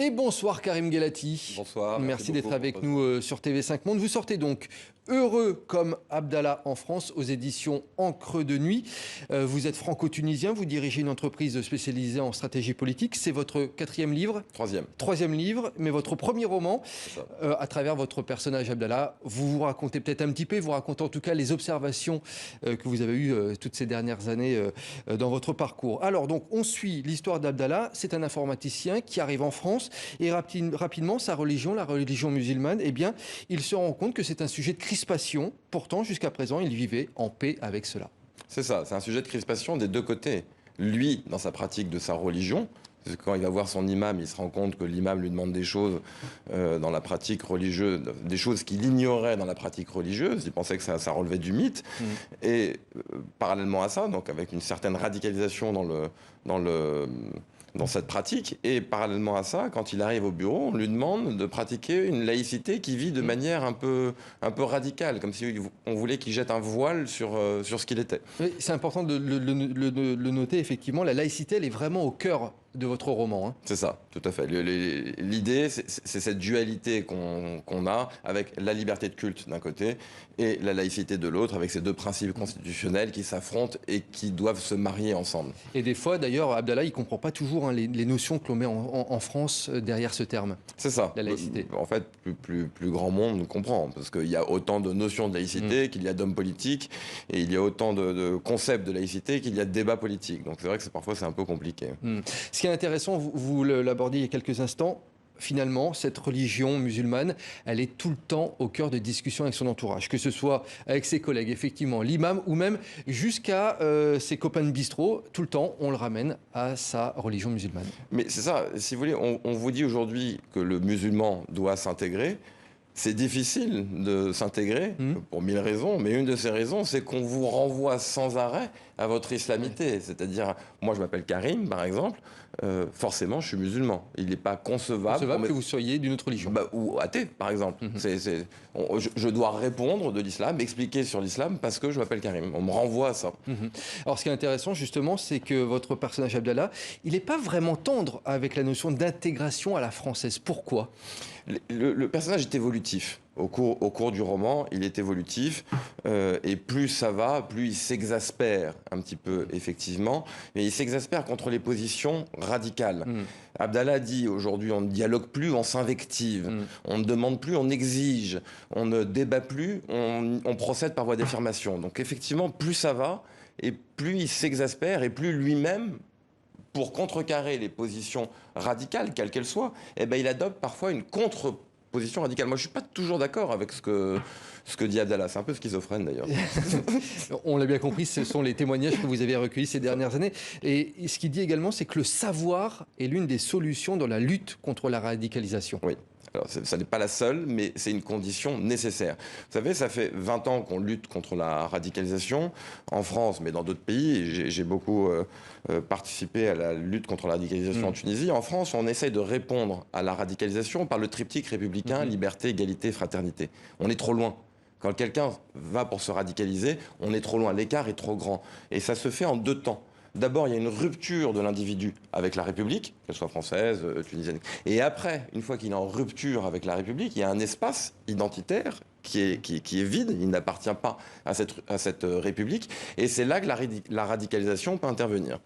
Et bonsoir Karim Ghellati. Bonsoir. Merci d'être avec nous sur TV5 Monde. Vous sortez donc Heureux comme Abdallah en France aux éditions Encre de Nuit. Vous êtes franco-tunisien, vous dirigez une entreprise spécialisée en stratégie politique. C'est votre 4e livre. Troisième livre, mais votre premier roman. À travers votre personnage Abdallah, vous racontez peut-être un petit peu, vous racontez en tout cas les observations que vous avez eues toutes ces dernières années dans votre parcours. Alors donc on suit l'histoire d'Abdallah. C'est un informaticien qui arrive en France et rapidement sa religion, la religion musulmane, eh bien, il se rend compte que c'est un sujet de crispation. Pourtant, jusqu'à présent, il vivait en paix avec cela. C'est ça, c'est un sujet de crispation des deux côtés. Lui, dans sa pratique de sa religion, quand il va voir son imam, il se rend compte que l'imam lui demande des choses dans la pratique religieuse, des choses qu'il ignorait dans la pratique religieuse. Il pensait que ça relevait du mythe. Et parallèlement à ça, donc avec une certaine radicalisation dans cette pratique. Et parallèlement à ça, quand il arrive au bureau, on lui demande de pratiquer une laïcité qui vit de manière un peu radicale, comme si on voulait qu'il jette un voile sur ce qu'il était. Oui, c'est important de le noter, effectivement. La laïcité, elle est vraiment au cœur de votre roman. Hein. C'est ça, tout à fait. L'idée, c'est cette dualité qu'on a avec la liberté de culte d'un côté et la laïcité de l'autre, avec ces deux principes constitutionnels qui s'affrontent et qui doivent se marier ensemble. Et des fois, d'ailleurs, Abdallah, il ne comprend pas toujours les notions que l'on met en France derrière ce terme. C'est ça. La laïcité. En fait, plus grand monde comprend, parce qu'il y a autant de notions de laïcité qu'il y a d'hommes politiques, et il y a autant de concepts de laïcité qu'il y a de débats politiques. Donc c'est vrai que parfois c'est un peu compliqué. Ce qui est intéressant, vous l'abordiez il y a quelques instants, finalement, cette religion musulmane, elle est tout le temps au cœur de discussions avec son entourage, que ce soit avec ses collègues, effectivement, l'imam, ou même jusqu'à ses copains de bistrot, tout le temps, on le ramène à sa religion musulmane. Mais c'est ça, si vous voulez, on vous dit aujourd'hui que le musulman doit s'intégrer. C'est difficile de s'intégrer pour 1000 raisons, mais une de ces raisons, c'est qu'on vous renvoie sans arrêt à votre islamité. C'est-à-dire, moi je m'appelle Karim, par exemple, forcément je suis musulman. Il n'est pas concevable que vous soyez d'une autre religion. Ou athée, par exemple. Je dois répondre de l'islam, expliquer sur l'islam parce que je m'appelle Karim. On me renvoie à ça. Alors ce qui est intéressant justement, c'est que votre personnage Abdallah, il n'est pas vraiment tendre avec la notion d'intégration à la française. Pourquoi ? Le personnage est évolutif. Au cours du roman, il est évolutif. Et plus ça va, plus il s'exaspère un petit peu, effectivement. Mais il s'exaspère contre les positions radicales. Abdallah dit aujourd'hui, on ne dialogue plus, on s'invective. On ne demande plus, on exige. On ne débat plus, on procède par voie d'affirmation. Donc effectivement, plus ça va, et plus il s'exaspère, et plus lui-même, pour contrecarrer les positions radicales, quelles qu'elles soient, eh ben, il adopte parfois une contre-position radicale. Moi, je ne suis pas toujours d'accord avec ce que dit Abdallah. C'est un peu schizophrène, d'ailleurs. On l'a bien compris, ce sont les témoignages que vous avez recueillis ces dernières années. Et ce qu'il dit également, c'est que le savoir est l'une des solutions dans la lutte contre la radicalisation. Oui. Alors, ça n'est pas la seule, mais c'est une condition nécessaire. Vous savez, ça fait 20 ans qu'on lutte contre la radicalisation en France, mais dans d'autres pays. J'ai beaucoup participé à la lutte contre la radicalisation en Tunisie. En France, on essaye de répondre à la radicalisation par le triptyque républicain, liberté, égalité, fraternité. On est trop loin. Quand quelqu'un va pour se radicaliser, on est trop loin. L'écart est trop grand. Et ça se fait en 2 temps. D'abord, il y a une rupture de l'individu avec la République, qu'elle soit française, tunisienne. Et après, une fois qu'il est en rupture avec la République, il y a un espace identitaire qui est vide, il n'appartient pas à cette République. Et c'est là que la radicalisation peut intervenir.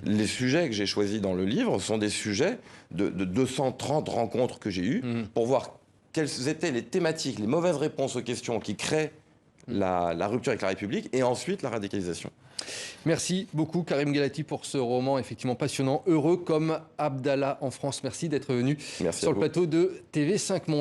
Les sujets que j'ai choisis dans le livre sont des sujets de 230 rencontres que j'ai eues pour voir quelles étaient les thématiques, les mauvaises réponses aux questions qui créent la rupture avec la République et ensuite la radicalisation. Merci beaucoup Karim Ghellati pour ce roman effectivement passionnant, Heureux comme Abdallah en France. Merci d'être venu sur le plateau de TV5 Monde.